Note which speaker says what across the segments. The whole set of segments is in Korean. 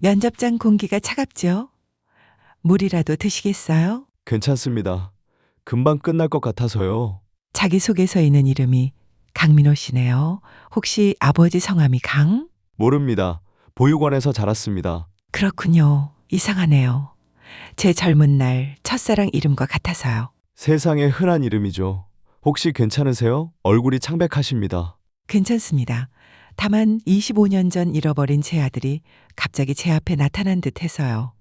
Speaker 1: 면접장 공기가 차갑죠? 물이라도 드시겠어요?
Speaker 2: 괜찮습니다. 금방 끝날 것 같아서요.
Speaker 1: 자기소개서에 있는 이름이 강민호 씨네요. 혹시 아버지 성함이 강?
Speaker 2: 모릅니다. 보육원에서 자랐습니다.
Speaker 1: 그렇군요. 이상하네요. 제 젊은 날 첫사랑 이름과 같아서요.
Speaker 2: 세상에 흔한 이름이죠. 혹시 괜찮으세요? 얼굴이 창백하십니다.
Speaker 1: 괜찮습니다. 다만 25년 전 잃어버린 제 아들이 갑자기 제 앞에 나타난 듯 해서요.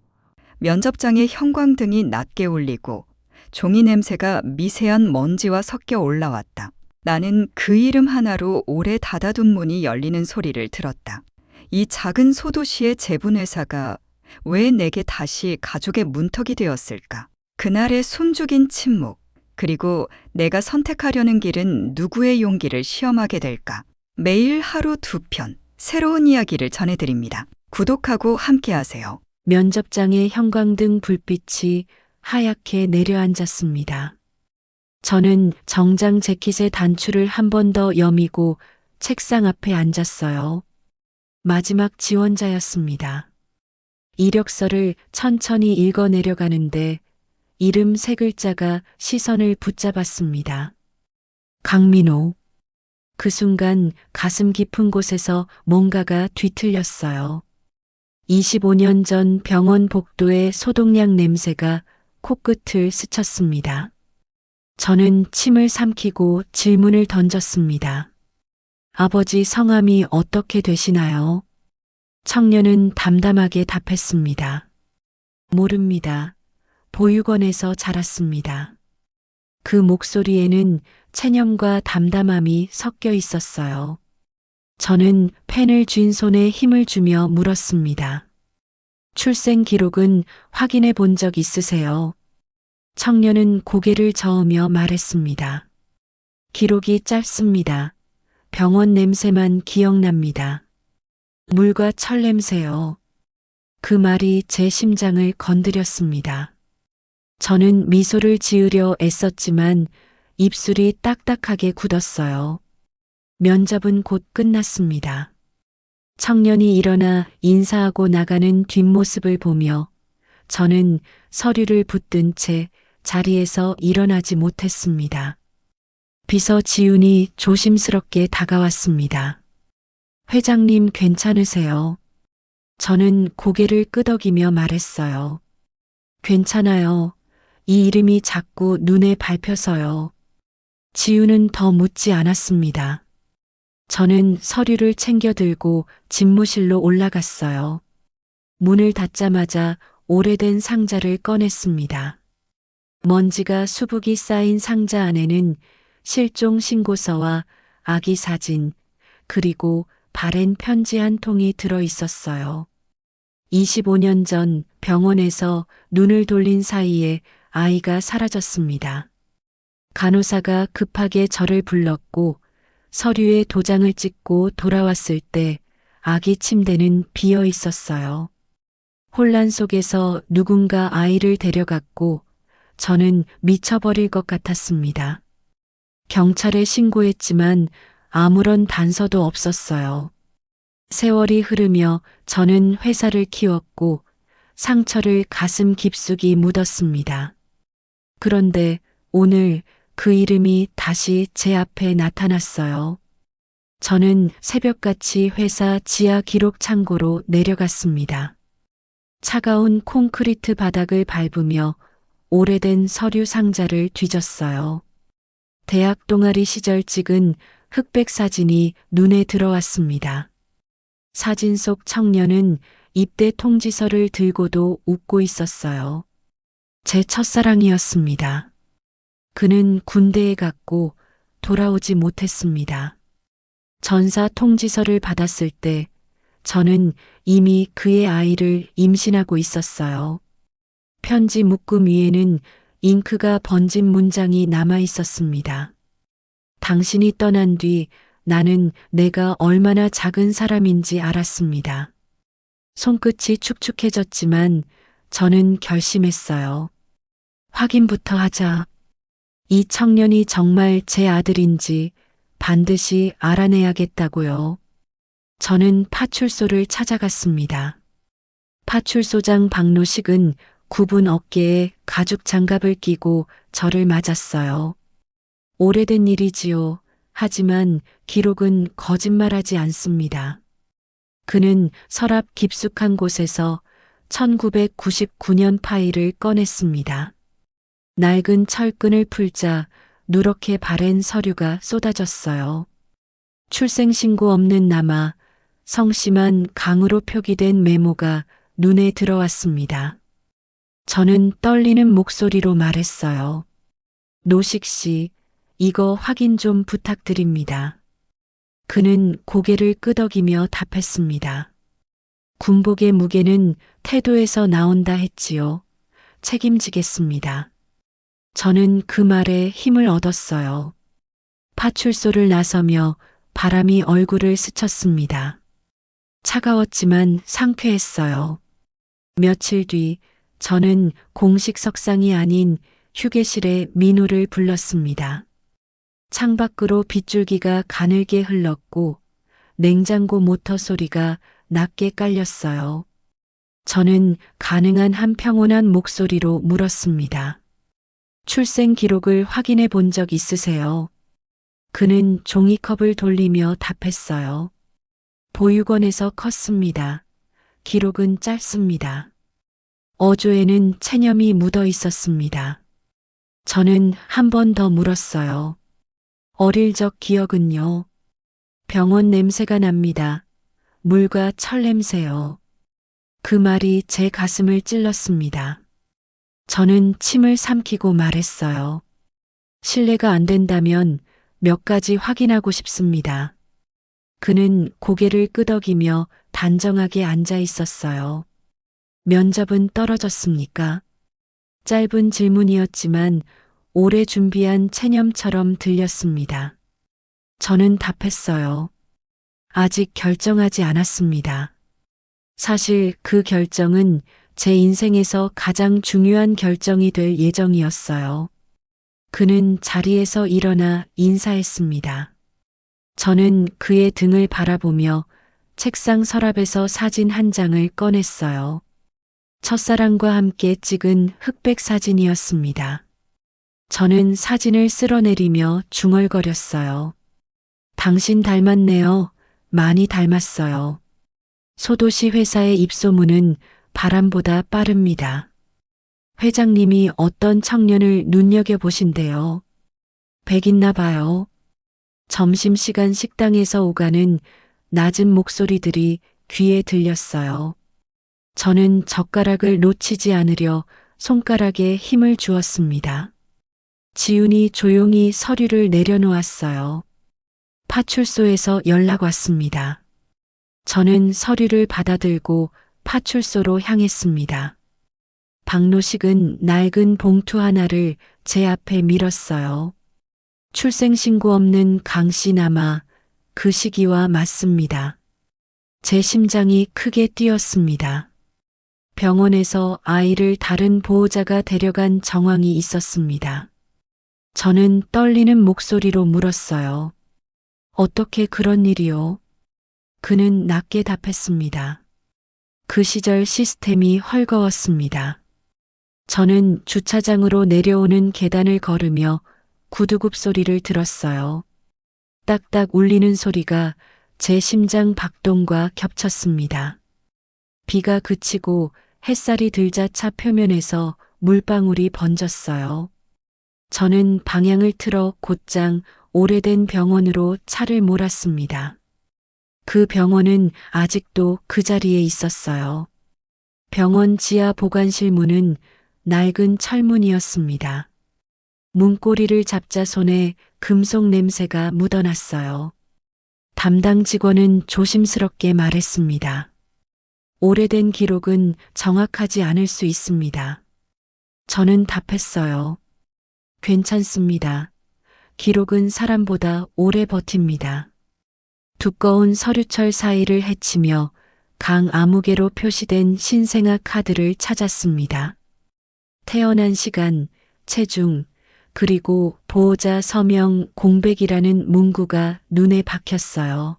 Speaker 3: 면접장의 형광등이 낮게 울리고 종이 냄새가 미세한 먼지와 섞여 올라왔다. 나는 그 이름 하나로 오래 닫아둔 문이 열리는 소리를 들었다. 이 작은 소도시의 제분회사가 왜 내게 다시 가족의 문턱이 되었을까? 그날의 숨죽인 침묵, 그리고 내가 선택하려는 길은 누구의 용기를 시험하게 될까? 매일 하루 2편, 새로운 이야기를 전해드립니다. 구독하고 함께하세요.
Speaker 4: 면접장의 형광등 불빛이 하얗게 내려앉았습니다. 저는 정장 재킷의 단추를 한 번 더 여미고 책상 앞에 앉았어요. 마지막 지원자였습니다. 이력서를 천천히 읽어 내려가는데 이름 3글자가 시선을 붙잡았습니다. 강민호. 그 순간 가슴 깊은 곳에서 뭔가가 뒤틀렸어요. 25년 전 병원 복도의 소독약 냄새가 코끝을 스쳤습니다. 저는 침을 삼키고 질문을 던졌습니다. 아버지 성함이 어떻게 되시나요? 청년은 담담하게 답했습니다. 모릅니다. 보육원에서 자랐습니다. 그 목소리에는 체념과 담담함이 섞여 있었어요. 저는 펜을 쥔 손에 힘을 주며 물었습니다. 출생 기록은 확인해 본 적 있으세요? 청년은 고개를 저으며 말했습니다. 기록이 짧습니다. 병원 냄새만 기억납니다. 물과 철 냄새요. 그 말이 제 심장을 건드렸습니다. 저는 미소를 지으려 애썼지만 입술이 딱딱하게 굳었어요. 면접은 곧 끝났습니다. 청년이 일어나 인사하고 나가는 뒷모습을 보며 저는 서류를 붙든 채 자리에서 일어나지 못했습니다. 비서 지훈이 조심스럽게 다가왔습니다. 회장님 괜찮으세요? 저는 고개를 끄덕이며 말했어요. 괜찮아요. 이 이름이 자꾸 눈에 밟혀서요. 지훈은 더 묻지 않았습니다. 저는 서류를 챙겨 들고 집무실로 올라갔어요. 문을 닫자마자 오래된 상자를 꺼냈습니다. 먼지가 수북이 쌓인 상자 안에는 실종 신고서와 아기 사진, 그리고 바랜 편지 한 통이 들어 있었어요. 25년 전 병원에서 눈을 돌린 사이에 아이가 사라졌습니다. 간호사가 급하게 저를 불렀고 서류에 도장을 찍고 돌아왔을 때 아기 침대는 비어 있었어요. 혼란 속에서 누군가 아이를 데려갔고 저는 미쳐버릴 것 같았습니다. 경찰에 신고했지만 아무런 단서도 없었어요. 세월이 흐르며 저는 회사를 키웠고 상처를 가슴 깊숙이 묻었습니다. 그런데 오늘 그 이름이 다시 제 앞에 나타났어요. 저는 새벽같이 회사 지하 기록 창고로 내려갔습니다. 차가운 콘크리트 바닥을 밟으며 오래된 서류 상자를 뒤졌어요. 대학 동아리 시절 찍은 흑백 사진이 눈에 들어왔습니다. 사진 속 청년은 입대 통지서를 들고도 웃고 있었어요. 제 첫사랑이었습니다. 그는 군대에 갔고 돌아오지 못했습니다. 전사 통지서를 받았을 때 저는 이미 그의 아이를 임신하고 있었어요. 편지 묶음 위에는 잉크가 번진 문장이 남아 있었습니다. 당신이 떠난 뒤 나는 내가 얼마나 작은 사람인지 알았습니다. 손끝이 축축해졌지만 저는 결심했어요. 확인부터 하자. 이 청년이 정말 제 아들인지 반드시 알아내야겠다고요. 저는 파출소를 찾아갔습니다. 파출소장 박노식은 굽은 어깨에 가죽 장갑을 끼고 저를 맞았어요. 오래된 일이지요. 하지만 기록은 거짓말하지 않습니다. 그는 서랍 깊숙한 곳에서 1999년 파일을 꺼냈습니다. 낡은 철끈을 풀자 누렇게 바랜 서류가 쏟아졌어요. 출생신고 없는 남아 성심한 강으로 표기된 메모가 눈에 들어왔습니다. 저는 떨리는 목소리로 말했어요. 노식 씨, 이거 확인 좀 부탁드립니다. 그는 고개를 끄덕이며 답했습니다. 군복의 무게는 태도에서 나온다 했지요. 책임지겠습니다. 저는 그 말에 힘을 얻었어요. 파출소를 나서며 바람이 얼굴을 스쳤습니다. 차가웠지만 상쾌했어요. 며칠 뒤 저는 공식 석상이 아닌 휴게실에 민우를 불렀습니다. 창밖으로 빗줄기가 가늘게 흘렀고 냉장고 모터 소리가 낮게 깔렸어요. 저는 가능한 한 평온한 목소리로 물었습니다. 출생 기록을 확인해 본 적 있으세요? 그는 종이컵을 돌리며 답했어요. 보육원에서 컸습니다. 기록은 짧습니다. 어조에는 체념이 묻어 있었습니다. 저는 한 번 더 물었어요. 어릴 적 기억은요? 병원 냄새가 납니다. 물과 철 냄새요. 그 말이 제 가슴을 찔렀습니다. 저는 침을 삼키고 말했어요. 신뢰가 안 된다면 몇 가지 확인하고 싶습니다. 그는 고개를 끄덕이며 단정하게 앉아 있었어요. 면접은 떨어졌습니까? 짧은 질문이었지만 오래 준비한 체념처럼 들렸습니다. 저는 답했어요. 아직 결정하지 않았습니다. 사실 그 결정은 제 인생에서 가장 중요한 결정이 될 예정이었어요. 그는 자리에서 일어나 인사했습니다. 저는 그의 등을 바라보며 책상 서랍에서 사진 한 장을 꺼냈어요. 첫사랑과 함께 찍은 흑백 사진이었습니다. 저는 사진을 쓸어내리며 중얼거렸어요. 당신 닮았네요. 많이 닮았어요. 소도시 회사의 입소문은 바람보다 빠릅니다. 회장님이 어떤 청년을 눈여겨보신대요. 백있나 봐요. 점심시간 식당에서 오가는 낮은 목소리들이 귀에 들렸어요. 저는 젓가락을 놓치지 않으려 손가락에 힘을 주었습니다. 지훈이 조용히 서류를 내려놓았어요. 파출소에서 연락 왔습니다. 저는 서류를 받아들고 파출소로 향했습니다. 박노식은 낡은 봉투 하나를 제 앞에 밀었어요. 출생신고 없는 강씨 남아 그 시기와 맞습니다. 제 심장이 크게 뛰었습니다. 병원에서 아이를 다른 보호자가 데려간 정황이 있었습니다. 저는 떨리는 목소리로 물었어요. 어떻게 그런 일이요? 그는 낮게 답했습니다. 그 시절 시스템이 헐거웠습니다. 저는 주차장으로 내려오는 계단을 걸으며 구두굽 소리를 들었어요. 딱딱 울리는 소리가 제 심장 박동과 겹쳤습니다. 비가 그치고 햇살이 들자 차 표면에서 물방울이 번졌어요. 저는 방향을 틀어 곧장 오래된 병원으로 차를 몰았습니다. 그 병원은 아직도 그 자리에 있었어요. 병원 지하 보관실 문은 낡은 철문이었습니다. 문고리를 잡자 손에 금속 냄새가 묻어났어요. 담당 직원은 조심스럽게 말했습니다. 오래된 기록은 정확하지 않을 수 있습니다. 저는 답했어요. 괜찮습니다. 기록은 사람보다 오래 버팁니다. 두꺼운 서류철 사이를 헤치며 강 아무개로 표시된 신생아 카드를 찾았습니다. 태어난 시간, 체중, 그리고 보호자 서명 공백이라는 문구가 눈에 박혔어요.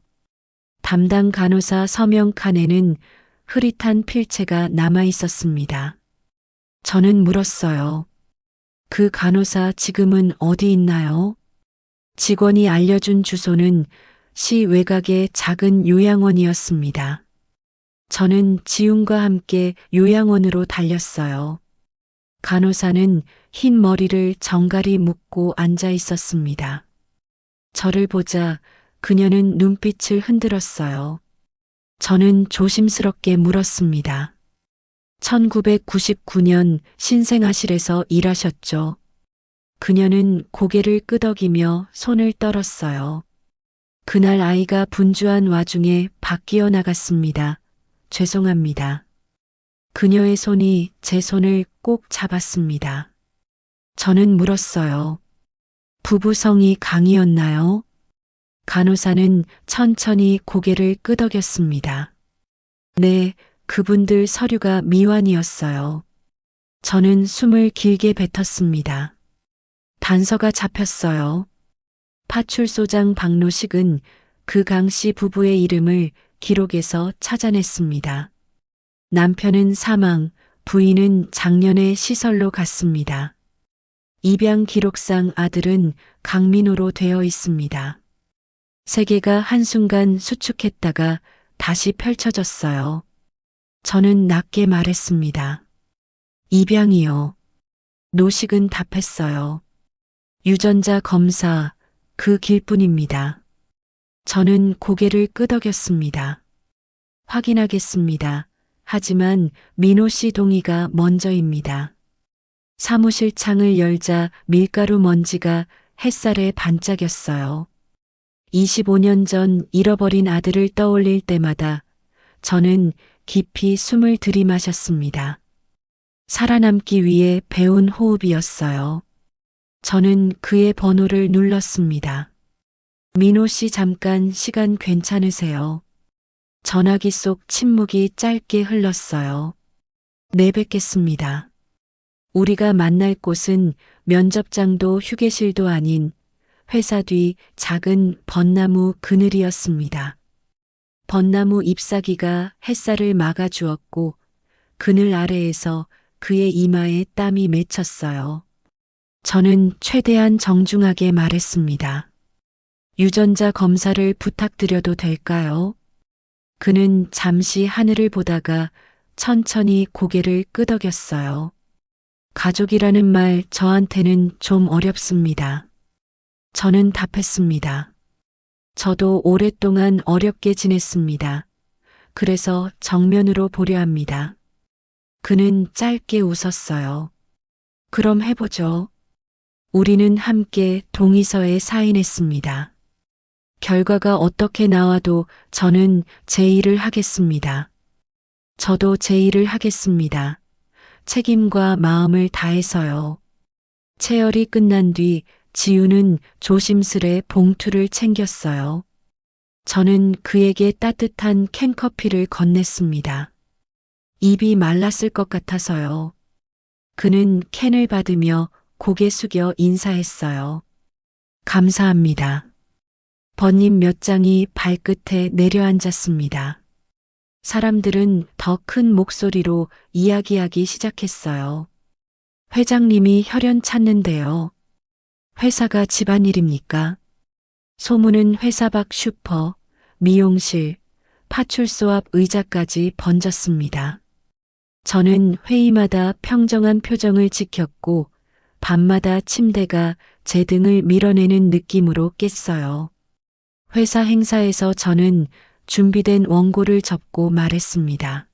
Speaker 4: 담당 간호사 서명 칸에는 흐릿한 필체가 남아 있었습니다. 저는 물었어요. 그 간호사 지금은 어디 있나요? 직원이 알려준 주소는 시 외곽의 작은 요양원이었습니다. 저는 지훈과 함께 요양원으로 달렸어요. 간호사는 흰 머리를 정갈이 묶고 앉아 있었습니다. 저를 보자 그녀는 눈빛을 흔들었어요. 저는 조심스럽게 물었습니다. 1999년 신생아실에서 일하셨죠? 그녀는 고개를 끄덕이며 손을 떨었어요. 그날 아이가 분주한 와중에 바뀌어 나갔습니다. 죄송합니다. 그녀의 손이 제 손을 꼭 잡았습니다. 저는 물었어요. 부부성이 강이었나요? 간호사는 천천히 고개를 끄덕였습니다. 네, 그분들 서류가 미완이었어요. 저는 숨을 길게 뱉었습니다. 단서가 잡혔어요. 파출소장 박노식은 그 강씨 부부의 이름을 기록에서 찾아냈습니다. 남편은 사망, 부인은 작년에 시설로 갔습니다. 입양 기록상 아들은 강민호로 되어 있습니다. 세계가 한순간 수축했다가 다시 펼쳐졌어요. 저는 낮게 말했습니다. 입양이요. 노식은 답했어요. 유전자 검사, 그 길뿐입니다. 저는 고개를 끄덕였습니다. 확인하겠습니다. 하지만 민호 씨 동의가 먼저입니다. 사무실 창을 열자 밀가루 먼지가 햇살에 반짝였어요. 25년 전 잃어버린 아들을 떠올릴 때마다 저는 깊이 숨을 들이마셨습니다. 살아남기 위해 배운 호흡이었어요. 저는 그의 번호를 눌렀습니다. 민호 씨 잠깐 시간 괜찮으세요? 전화기 속 침묵이 짧게 흘렀어요. 네, 뵙겠습니다. 우리가 만날 곳은 면접장도 휴게실도 아닌 회사 뒤 작은 벚나무 그늘이었습니다. 벚나무 잎사귀가 햇살을 막아주었고 그늘 아래에서 그의 이마에 땀이 맺혔어요. 저는 최대한 정중하게 말했습니다. 유전자 검사를 부탁드려도 될까요? 그는 잠시 하늘을 보다가 천천히 고개를 끄덕였어요. 가족이라는 말 저한테는 좀 어렵습니다. 저는 답했습니다. 저도 오랫동안 어렵게 지냈습니다. 그래서 정면으로 보려 합니다. 그는 짧게 웃었어요. 그럼 해보죠. 우리는 함께 동의서에 사인했습니다. 결과가 어떻게 나와도 저는 제 일을 하겠습니다. 저도 제 일을 하겠습니다. 책임과 마음을 다해서요. 체열이 끝난 뒤 지우는 조심스레 봉투를 챙겼어요. 저는 그에게 따뜻한 캔커피를 건넸습니다. 입이 말랐을 것 같아서요. 그는 캔을 받으며 고개 숙여 인사했어요. 감사합니다. 번잎 몇 장이 발끝에 내려앉았습니다. 사람들은 더 큰 목소리로 이야기하기 시작했어요. 회장님이 혈연 찾는데요. 회사가 집안일입니까? 소문은 회사 밖 슈퍼, 미용실, 파출소 앞 의자까지 번졌습니다. 저는 회의마다 평정한 표정을 지켰고 밤마다 침대가 제 등을 밀어내는 느낌으로 깼어요. 회사 행사에서 저는 준비된 원고를 접고 말했습니다.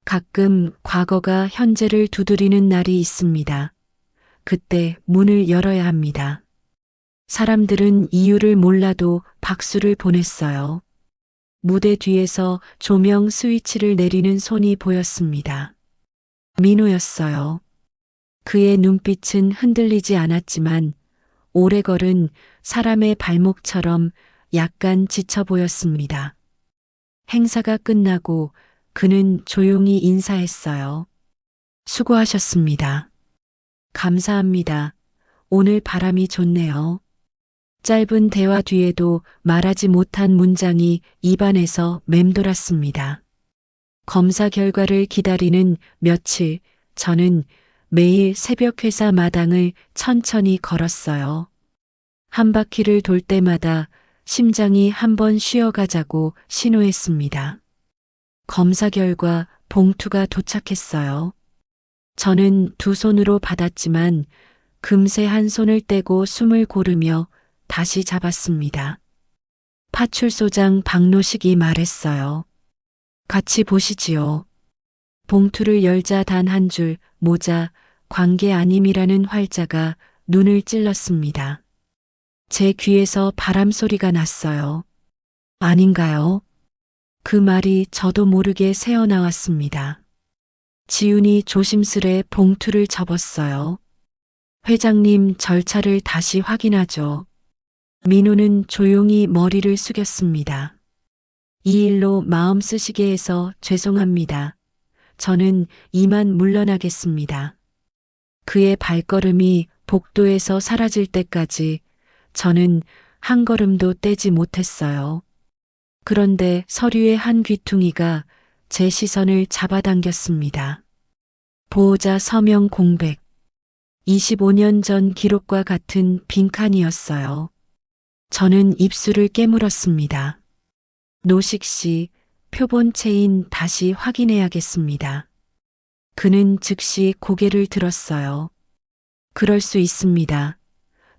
Speaker 4: 가끔 과거가 현재를 두드리는 날이 있습니다. 그때 문을 열어야 합니다. 사람들은 이유를 몰라도 박수를 보냈어요. 무대 뒤에서 조명 스위치를 내리는 손이 보였습니다. 민호였어요. 그의 눈빛은 흔들리지 않았지만 오래 걸은 사람의 발목처럼 약간 지쳐 보였습니다. 행사가 끝나고 그는 조용히 인사했어요. 수고하셨습니다. 감사합니다. 오늘 바람이 좋네요. 짧은 대화 뒤에도 말하지 못한 문장이 입안에서 맴돌았습니다. 검사 결과를 기다리는 며칠, 저는 매일 새벽 회사 마당을 천천히 걸었어요. 한 바퀴를 돌 때마다 심장이 한번 쉬어가자고 신호했습니다. 검사 결과 봉투가 도착했어요. 저는 두 손으로 받았지만 금세 한 손을 떼고 숨을 고르며 다시 잡았습니다. 파출소장 박노식이 말했어요. 같이 보시지요. 봉투를 열자 단 한 줄 모자 관계 아님이라는 활자가 눈을 찔렀습니다. 제 귀에서 바람 소리가 났어요. 아닌가요? 그 말이 저도 모르게 새어나왔습니다. 지훈이 조심스레 봉투를 접었어요. 회장님 절차를 다시 확인하죠. 민호는 조용히 머리를 숙였습니다. 이 일로 마음 쓰시게 해서 죄송합니다. 저는 이만 물러나겠습니다. 그의 발걸음이 복도에서 사라질 때까지 저는 한 걸음도 떼지 못했어요. 그런데 서류의 한 귀퉁이가 제 시선을 잡아당겼습니다. 보호자 서명 공백. 25년 전 기록과 같은 빈칸이었어요. 저는 입술을 깨물었습니다. 노식 씨, 표본체인 다시 확인해야겠습니다. 그는 즉시 고개를 들었어요. 그럴 수 있습니다.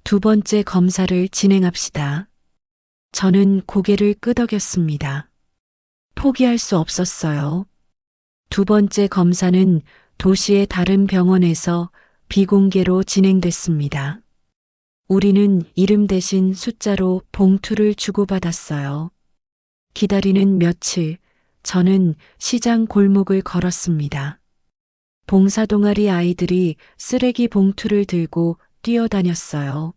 Speaker 4: 두 번째 검사를 진행합시다. 저는 고개를 끄덕였습니다. 포기할 수 없었어요. 두 번째 검사는 도시의 다른 병원에서 비공개로 진행됐습니다. 우리는 이름 대신 숫자로 봉투를 주고받았어요. 기다리는 며칠, 저는 시장 골목을 걸었습니다. 봉사동아리 아이들이 쓰레기 봉투를 들고 뛰어다녔어요.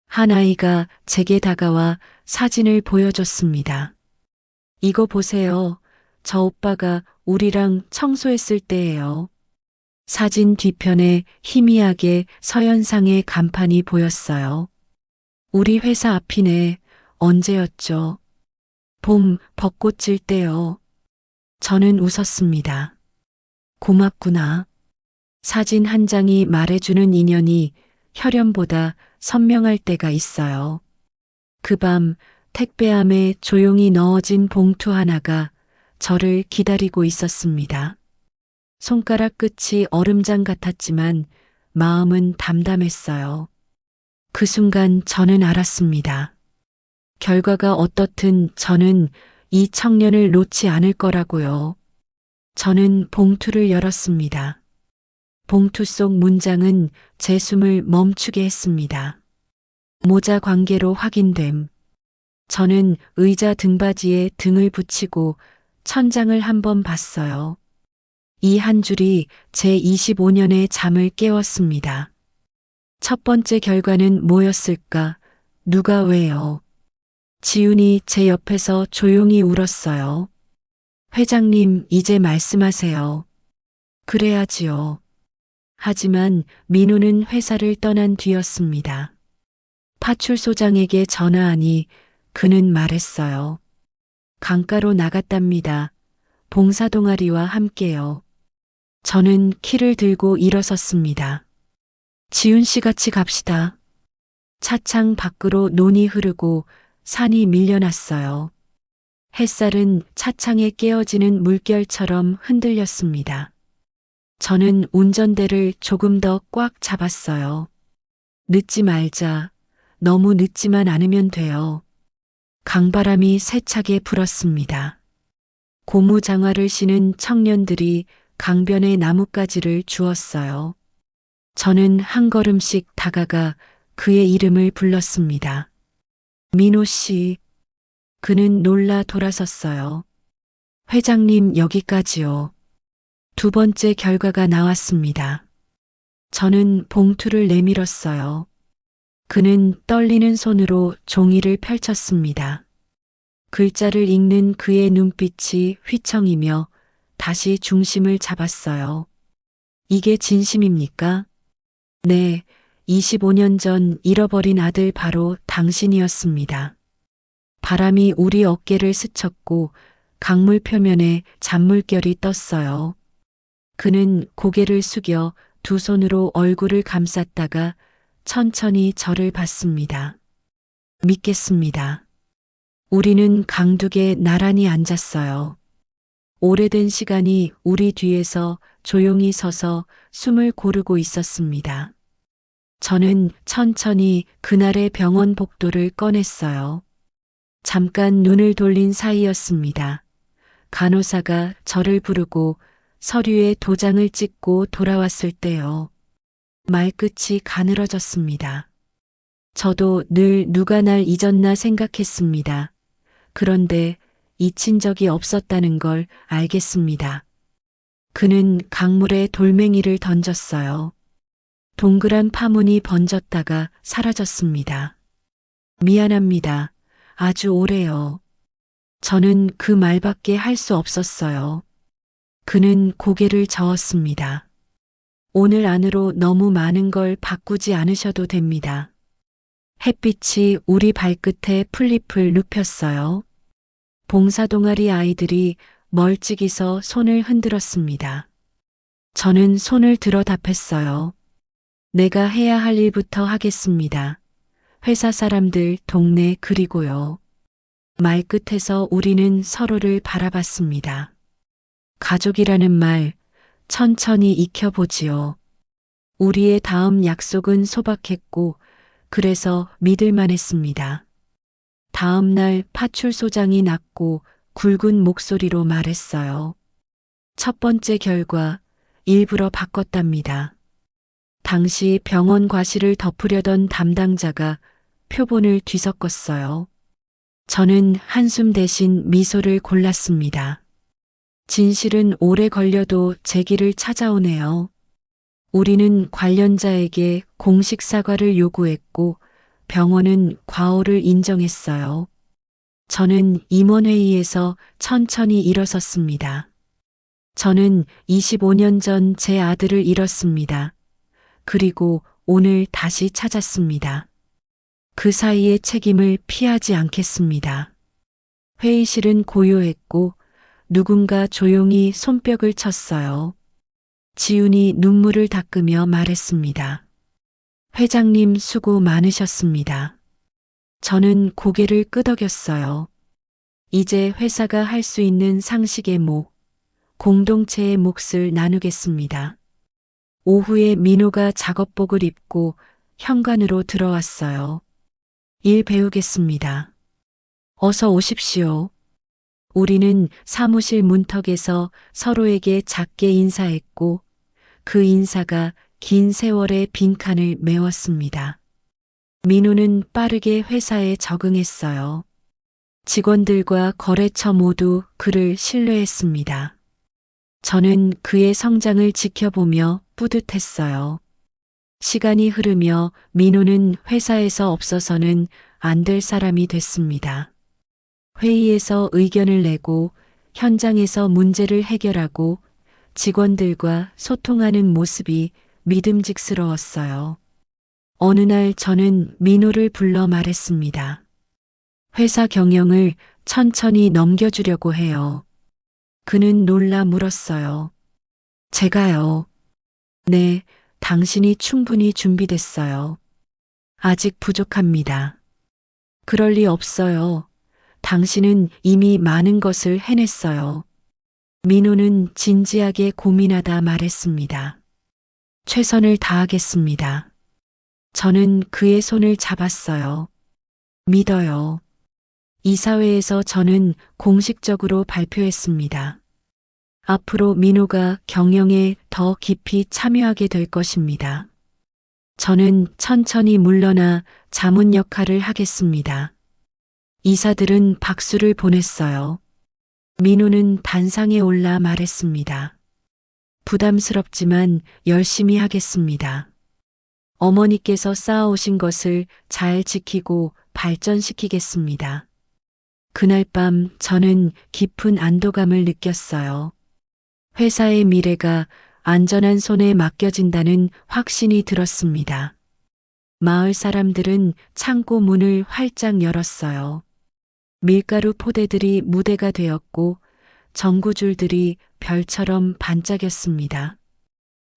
Speaker 4: 한 아이가 제게 다가와 사진을 보여줬습니다. 이거 보세요. 저 오빠가 우리랑 청소했을 때예요. 사진 뒤편에 희미하게 서현상의 간판이 보였어요. 우리 회사 앞이네. 언제였죠? 봄, 벚꽃 질 때요. 저는 웃었습니다. 고맙구나. 사진 한 장이 말해주는 인연이 혈연보다 선명할 때가 있어요. 그 밤 택배함에 조용히 넣어진 봉투 하나가 저를 기다리고 있었습니다. 손가락 끝이 얼음장 같았지만 마음은 담담했어요. 그 순간 저는 알았습니다. 결과가 어떻든 저는 이 청년을 놓지 않을 거라고요. 저는 봉투를 열었습니다. 봉투 속 문장은 제 숨을 멈추게 했습니다. 모자 관계로 확인됨. 저는 의자 등받이에 등을 붙이고 천장을 한번 봤어요. 이 한 줄이 제 25년의 잠을 깨웠습니다. 첫 번째 결과는 뭐였을까? 누가 왜요? 지훈이 제 옆에서 조용히 울었어요. 회장님, 이제 말씀하세요. 그래야지요. 하지만 민호는 회사를 떠난 뒤였습니다. 파출소장에게 전화하니 그는 말했어요. 강가로 나갔답니다. 봉사동아리와 함께요. 저는 키를 들고 일어섰습니다. 지훈 씨 같이 갑시다. 차창 밖으로 논이 흐르고 산이 밀려났어요. 햇살은 차창에 깨어지는 물결처럼 흔들렸습니다. 저는 운전대를 조금 더 꽉 잡았어요. 늦지 말자. 너무 늦지만 않으면 돼요. 강바람이 세차게 불었습니다. 고무장화를 신은 청년들이 강변에 나뭇가지를 주었어요. 저는 한 걸음씩 다가가 그의 이름을 불렀습니다. 민호 씨. 그는 놀라 돌아섰어요. 회장님, 여기까지요. 두 번째 결과가 나왔습니다. 저는 봉투를 내밀었어요. 그는 떨리는 손으로 종이를 펼쳤습니다. 글자를 읽는 그의 눈빛이 휘청이며 다시 중심을 잡았어요. 이게 진심입니까? 네, 25년 전 잃어버린 아들 바로 당신이었습니다. 바람이 우리 어깨를 스쳤고 강물 표면에 잔물결이 떴어요. 그는 고개를 숙여 두 손으로 얼굴을 감쌌다가 천천히 저를 봤습니다. 믿겠습니다. 우리는 강둑에 나란히 앉았어요. 오래된 시간이 우리 뒤에서 조용히 서서 숨을 고르고 있었습니다. 저는 천천히 그날의 병원 복도를 꺼냈어요. 잠깐 눈을 돌린 사이였습니다. 간호사가 저를 부르고 서류에 도장을 찍고 돌아왔을 때요. 말끝이 가늘어졌습니다. 저도 늘 누가 날 잊었나 생각했습니다. 그런데 잊힌 적이 없었다는 걸 알겠습니다. 그는 강물에 돌멩이를 던졌어요. 동그란 파문이 번졌다가 사라졌습니다. 미안합니다. 아주 오래요. 저는 그 말밖에 할 수 없었어요. 그는 고개를 저었습니다. 오늘 안으로 너무 많은 걸 바꾸지 않으셔도 됩니다. 햇빛이 우리 발끝에 풀잎을 눕혔어요. 봉사동아리 아이들이 멀찍이서 손을 흔들었습니다. 저는 손을 들어 답했어요. 내가 해야 할 일부터 하겠습니다. 회사 사람들, 동네, 그리고요. 말끝에서 우리는 서로를 바라봤습니다. 가족이라는 말, 천천히 익혀보지요. 우리의 다음 약속은 소박했고, 그래서 믿을만 했습니다. 다음 날 파출소장이 낮고 굵은 목소리로 말했어요. 첫 번째 결과, 일부러 바꿨답니다. 당시 병원 과실을 덮으려던 담당자가 표본을 뒤섞었어요. 저는 한숨 대신 미소를 골랐습니다. 진실은 오래 걸려도 제 길을 찾아오네요. 우리는 관련자에게 공식 사과를 요구했고 병원은 과오를 인정했어요. 저는 임원회의에서 천천히 일어섰습니다. 저는 25년 전 제 아들을 잃었습니다. 그리고 오늘 다시 찾았습니다. 그 사이의 책임을 피하지 않겠습니다. 회의실은 고요했고 누군가 조용히 손뼉을 쳤어요. 지훈이 눈물을 닦으며 말했습니다. 회장님 수고 많으셨습니다. 저는 고개를 끄덕였어요. 이제 회사가 할 수 있는 상식의 목, 공동체의 몫을 나누겠습니다. 오후에 민호가 작업복을 입고 현관으로 들어왔어요. 일 배우겠습니다. 어서 오십시오. 우리는 사무실 문턱에서 서로에게 작게 인사했고 그 인사가 긴 세월의 빈칸을 메웠습니다. 민호는 빠르게 회사에 적응했어요. 직원들과 거래처 모두 그를 신뢰했습니다. 저는 그의 성장을 지켜보며 뿌듯했어요. 시간이 흐르며 민호는 회사에서 없어서는 안 될 사람이 됐습니다. 회의에서 의견을 내고 현장에서 문제를 해결하고 직원들과 소통하는 모습이 믿음직스러웠어요. 어느 날 저는 민호를 불러 말했습니다. 회사 경영을 천천히 넘겨주려고 해요. 그는 놀라 물었어요. 제가요. 네, 당신이 충분히 준비됐어요. 아직 부족합니다. 그럴 리 없어요. 당신은 이미 많은 것을 해냈어요. 민호는 진지하게 고민하다 말했습니다. 최선을 다하겠습니다. 저는 그의 손을 잡았어요. 믿어요. 이사회에서 저는 공식적으로 발표했습니다. 앞으로 민호가 경영에 더 깊이 참여하게 될 것입니다. 저는 천천히 물러나 자문 역할을 하겠습니다. 이사들은 박수를 보냈어요. 민호는 단상에 올라 말했습니다. 부담스럽지만 열심히 하겠습니다. 어머니께서 쌓아오신 것을 잘 지키고 발전시키겠습니다. 그날 밤 저는 깊은 안도감을 느꼈어요. 회사의 미래가 안전한 손에 맡겨진다는 확신이 들었습니다. 마을 사람들은 창고 문을 활짝 열었어요. 밀가루 포대들이 무대가 되었고 전구줄들이 별처럼 반짝였습니다.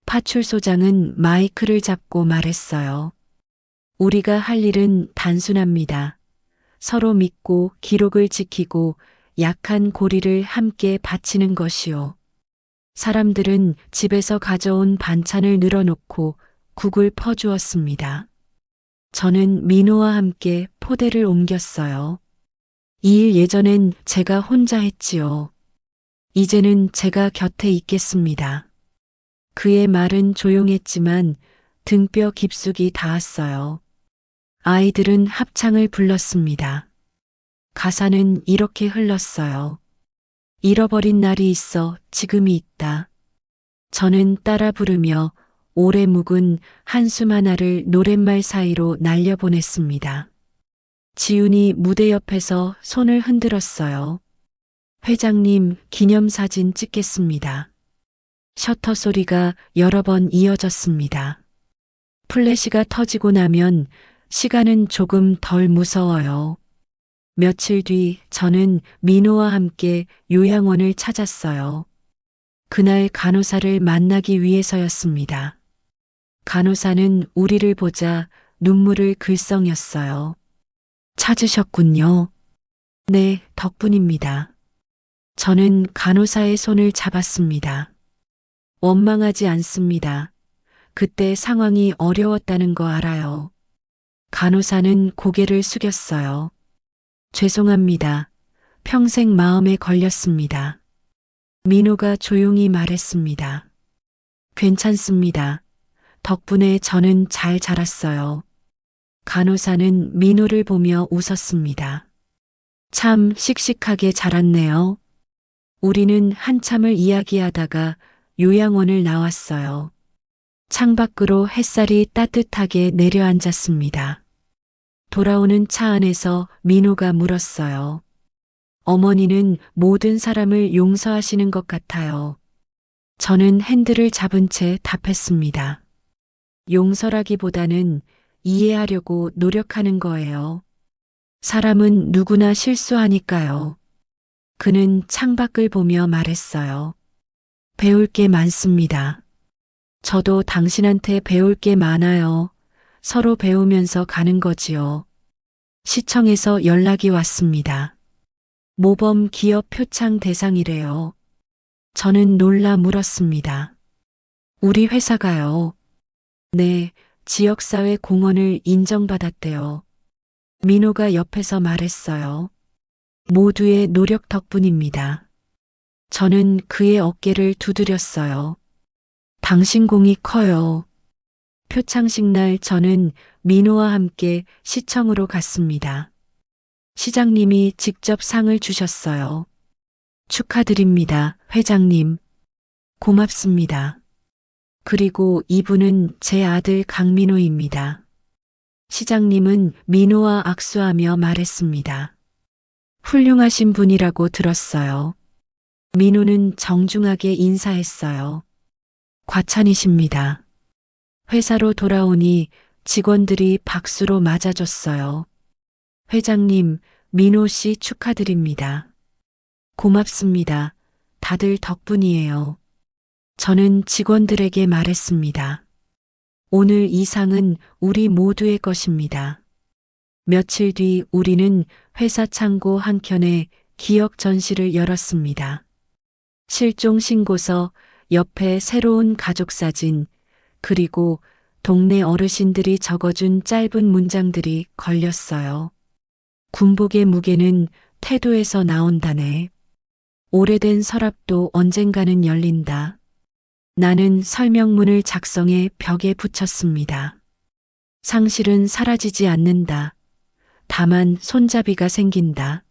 Speaker 4: 파출소장은 마이크를 잡고 말했어요. 우리가 할 일은 단순합니다. 서로 믿고 기록을 지키고 약한 고리를 함께 바치는 것이요. 사람들은 집에서 가져온 반찬을 늘어놓고 국을 퍼주었습니다. 저는 민호와 함께 포대를 옮겼어요. 이 일 예전엔 제가 혼자 했지요. 이제는 제가 곁에 있겠습니다. 그의 말은 조용했지만 등뼈 깊숙이 닿았어요. 아이들은 합창을 불렀습니다. 가사는 이렇게 흘렀어요. 잃어버린 날이 있어 지금이 있다. 저는 따라 부르며 오래 묵은 한숨 하나를 노랫말 사이로 날려보냈습니다. 지훈이 무대 옆에서 손을 흔들었어요. 회장님, 기념사진 찍겠습니다. 셔터 소리가 여러 번 이어졌습니다. 플래시가 터지고 나면 시간은 조금 덜 무서워요. 며칠 뒤 저는 민호와 함께 요양원을 찾았어요. 그날 간호사를 만나기 위해서였습니다. 간호사는 우리를 보자 눈물을 글썽였어요. 찾으셨군요. 네, 덕분입니다. 저는 간호사의 손을 잡았습니다. 원망하지 않습니다. 그때 상황이 어려웠다는 거 알아요. 간호사는 고개를 숙였어요. 죄송합니다. 평생 마음에 걸렸습니다. 민호가 조용히 말했습니다. 괜찮습니다. 덕분에 저는 잘 자랐어요. 간호사는 민호를 보며 웃었습니다. 참 씩씩하게 자랐네요. 우리는 한참을 이야기하다가 요양원을 나왔어요. 창밖으로 햇살이 따뜻하게 내려앉았습니다. 돌아오는 차 안에서 민호가 물었어요. 어머니는 모든 사람을 용서하시는 것 같아요. 저는 핸들을 잡은 채 답했습니다. 용서라기보다는 이해하려고 노력하는 거예요. 사람은 누구나 실수하니까요. 그는 창밖을 보며 말했어요. 배울 게 많습니다. 저도 당신한테 배울 게 많아요. 서로 배우면서 가는 거지요. 시청에서 연락이 왔습니다. 모범 기업 표창 대상이래요. 저는 놀라 물었습니다. 우리 회사가요? 네, 지역사회 공헌을 인정받았대요. 민호가 옆에서 말했어요. 모두의 노력 덕분입니다. 저는 그의 어깨를 두드렸어요. 당신 공이 커요. 표창식 날 저는 민호와 함께 시청으로 갔습니다. 시장님이 직접 상을 주셨어요. 축하드립니다, 회장님. 고맙습니다. 그리고 이분은 제 아들 강민호입니다. 시장님은 민호와 악수하며 말했습니다. 훌륭하신 분이라고 들었어요. 민호는 정중하게 인사했어요. 과찬이십니다. 회사로 돌아오니 직원들이 박수로 맞아줬어요. 회장님, 민호 씨 축하드립니다. 고맙습니다. 다들 덕분이에요. 저는 직원들에게 말했습니다. 오늘 이 상은 우리 모두의 것입니다. 며칠 뒤 우리는 회사 창고 한켠에 기억 전시를 열었습니다. 실종 신고서, 옆에 새로운 가족 사진, 그리고 동네 어르신들이 적어준 짧은 문장들이 걸렸어요. 군복의 무게는 태도에서 나온다네. 오래된 서랍도 언젠가는 열린다. 나는 설명문을 작성해 벽에 붙였습니다. 상실은 사라지지 않는다. 다만 손잡이가 생긴다.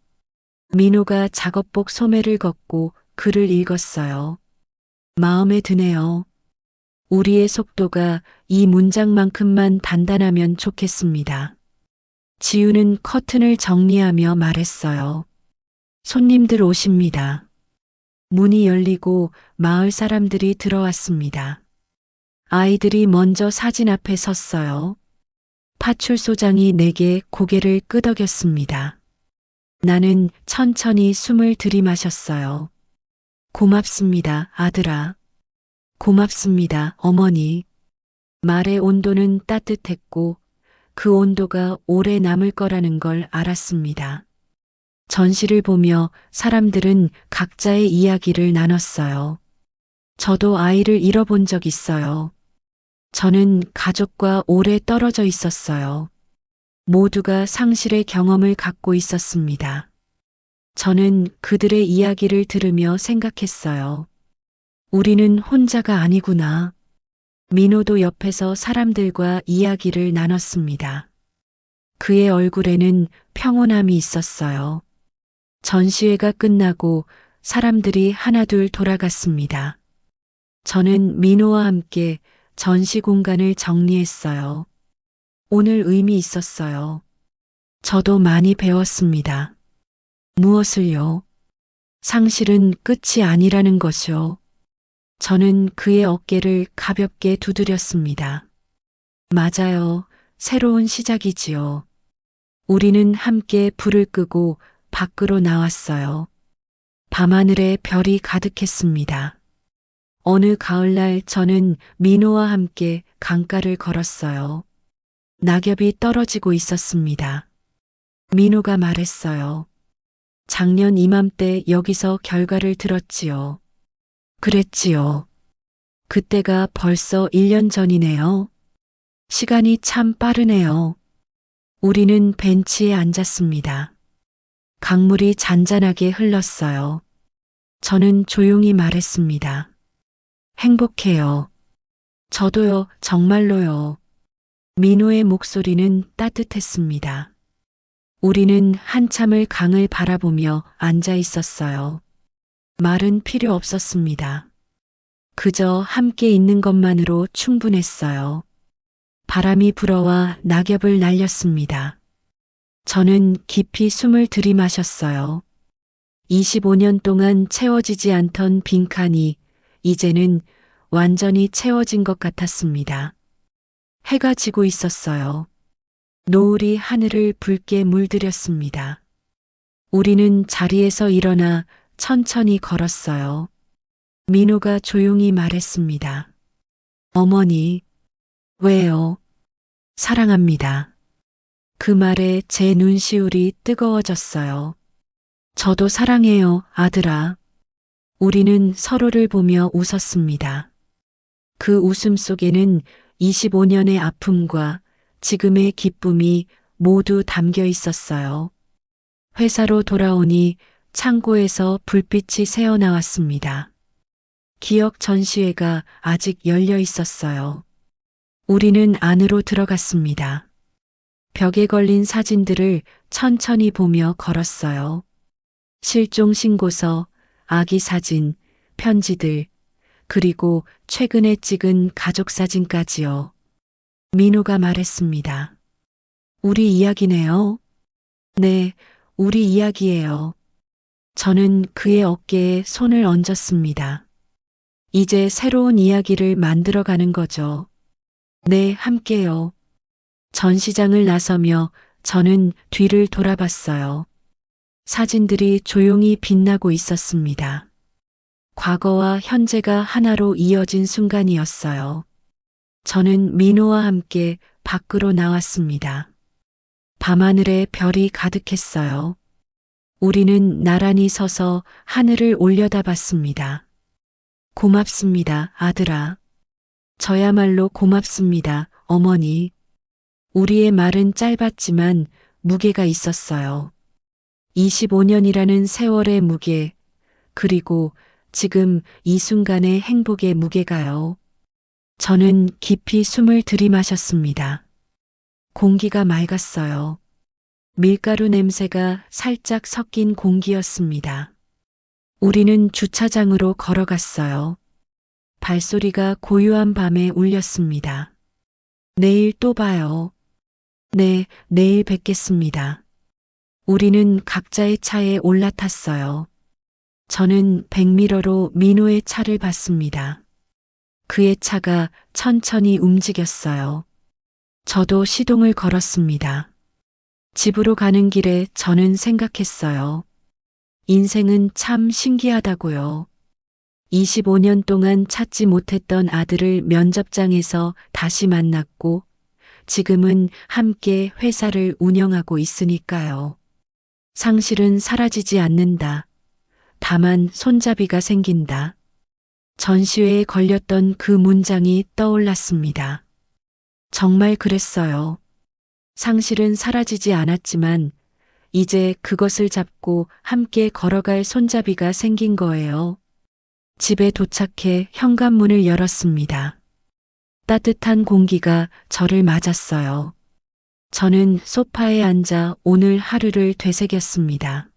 Speaker 4: 민호가 작업복 소매를 걷고 글을 읽었어요. 마음에 드네요. 우리의 속도가 이 문장만큼만 단단하면 좋겠습니다. 지우는 커튼을 정리하며 말했어요. 손님들 오십니다. 문이 열리고 마을 사람들이 들어왔습니다. 아이들이 먼저 사진 앞에 섰어요. 파출소장이 내게 고개를 끄덕였습니다. 나는 천천히 숨을 들이마셨어요. 고맙습니다, 아들아. 고맙습니다, 어머니. 말의 온도는 따뜻했고 그 온도가 오래 남을 거라는 걸 알았습니다. 전시를 보며 사람들은 각자의 이야기를 나눴어요. 저도 아이를 잃어본 적 있어요. 저는 가족과 오래 떨어져 있었어요. 모두가 상실의 경험을 갖고 있었습니다. 저는 그들의 이야기를 들으며 생각했어요. 우리는 혼자가 아니구나. 민호도 옆에서 사람들과 이야기를 나눴습니다. 그의 얼굴에는 평온함이 있었어요. 전시회가 끝나고 사람들이 하나둘 돌아갔습니다. 저는 민호와 함께 전시 공간을 정리했어요. 오늘 의미 있었어요. 저도 많이 배웠습니다. 무엇을요? 상실은 끝이 아니라는 것이요. 저는 그의 어깨를 가볍게 두드렸습니다. 맞아요. 새로운 시작이지요. 우리는 함께 불을 끄고 밖으로 나왔어요. 밤하늘에 별이 가득했습니다. 어느 가을날 저는 민호와 함께 강가를 걸었어요. 낙엽이 떨어지고 있었습니다. 민호가 말했어요. 작년 이맘때 여기서 결과를 들었지요. 그랬지요. 그때가 벌써 1년 전이네요. 시간이 참 빠르네요. 우리는 벤치에 앉았습니다. 강물이 잔잔하게 흘렀어요. 저는 조용히 말했습니다. 행복해요. 저도요, 정말로요. 민호의 목소리는 따뜻했습니다. 우리는 한참을 강을 바라보며 앉아 있었어요. 말은 필요 없었습니다. 그저 함께 있는 것만으로 충분했어요. 바람이 불어와 낙엽을 날렸습니다. 저는 깊이 숨을 들이마셨어요. 25년 동안 채워지지 않던 빈칸이 이제는 완전히 채워진 것 같았습니다. 해가 지고 있었어요. 노을이 하늘을 붉게 물들였습니다. 우리는 자리에서 일어나 천천히 걸었어요. 민호가 조용히 말했습니다. 어머니, 왜요? 사랑합니다. 그 말에 제 눈시울이 뜨거워졌어요. 저도 사랑해요, 아들아. 우리는 서로를 보며 웃었습니다. 그 웃음 속에는 25년의 아픔과 지금의 기쁨이 모두 담겨 있었어요. 회사로 돌아오니 창고에서 불빛이 새어나왔습니다. 기억 전시회가 아직 열려 있었어요. 우리는 안으로 들어갔습니다. 벽에 걸린 사진들을 천천히 보며 걸었어요. 실종 신고서, 아기 사진, 편지들, 그리고 최근에 찍은 가족 사진까지요. 민호가 말했습니다. 우리 이야기네요. 네, 우리 이야기예요. 저는 그의 어깨에 손을 얹었습니다. 이제 새로운 이야기를 만들어가는 거죠. 네, 함께요. 전시장을 나서며 저는 뒤를 돌아봤어요. 사진들이 조용히 빛나고 있었습니다. 과거와 현재가 하나로 이어진 순간이었어요. 저는 민호와 함께 밖으로 나왔습니다. 밤하늘에 별이 가득했어요. 우리는 나란히 서서 하늘을 올려다봤습니다. 고맙습니다, 아들아. 저야말로 고맙습니다, 어머니. 우리의 말은 짧았지만 무게가 있었어요. 25년이라는 세월의 무게, 그리고 지금 이 순간의 행복의 무게가요. 저는 깊이 숨을 들이마셨습니다. 공기가 맑았어요. 밀가루 냄새가 살짝 섞인 공기였습니다. 우리는 주차장으로 걸어갔어요. 발소리가 고요한 밤에 울렸습니다. 내일 또 봐요. 네, 내일 뵙겠습니다. 우리는 각자의 차에 올라탔어요. 저는 백미러로 민호의 차를 봤습니다. 그의 차가 천천히 움직였어요. 저도 시동을 걸었습니다. 집으로 가는 길에 저는 생각했어요. 인생은 참 신기하다고요. 25년 동안 찾지 못했던 아들을 면접장에서 다시 만났고 지금은 함께 회사를 운영하고 있으니까요. 상실은 사라지지 않는다. 다만 손잡이가 생긴다. 전시회에 걸렸던 그 문장이 떠올랐습니다. 정말 그랬어요. 상실은 사라지지 않았지만 이제 그것을 잡고 함께 걸어갈 손잡이가 생긴 거예요. 집에 도착해 현관문을 열었습니다. 따뜻한 공기가 저를 맞았어요. 저는 소파에 앉아 오늘 하루를 되새겼습니다.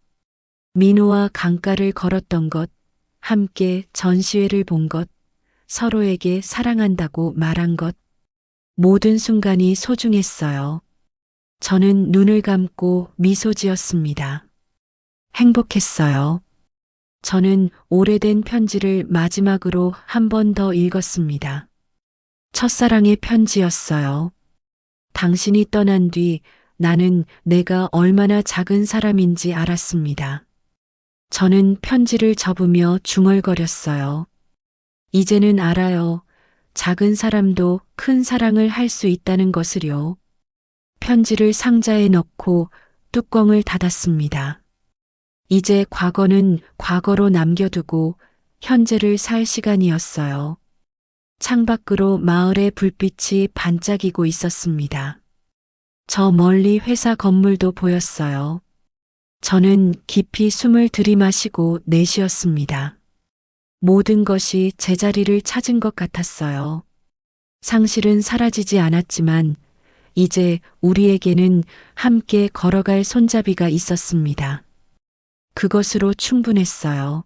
Speaker 4: 민호와 강가를 걸었던 것, 함께 전시회를 본 것, 서로에게 사랑한다고 말한 것, 모든 순간이 소중했어요. 저는 눈을 감고 미소 지었습니다. 행복했어요. 저는 오래된 편지를 마지막으로 한 번 더 읽었습니다. 첫사랑의 편지였어요. 당신이 떠난 뒤 나는 내가 얼마나 작은 사람인지 알았습니다. 저는 편지를 접으며 중얼거렸어요. 이제는 알아요. 작은 사람도 큰 사랑을 할 수 있다는 것을요. 편지를 상자에 넣고 뚜껑을 닫았습니다. 이제 과거는 과거로 남겨두고 현재를 살 시간이었어요. 창밖으로 마을의 불빛이 반짝이고 있었습니다. 저 멀리 회사 건물도 보였어요. 저는 깊이 숨을 들이마시고 내쉬었습니다. 모든 것이 제자리를 찾은 것 같았어요. 상실은 사라지지 않았지만 이제 우리에게는 함께 걸어갈 손잡이가 있었습니다. 그것으로 충분했어요.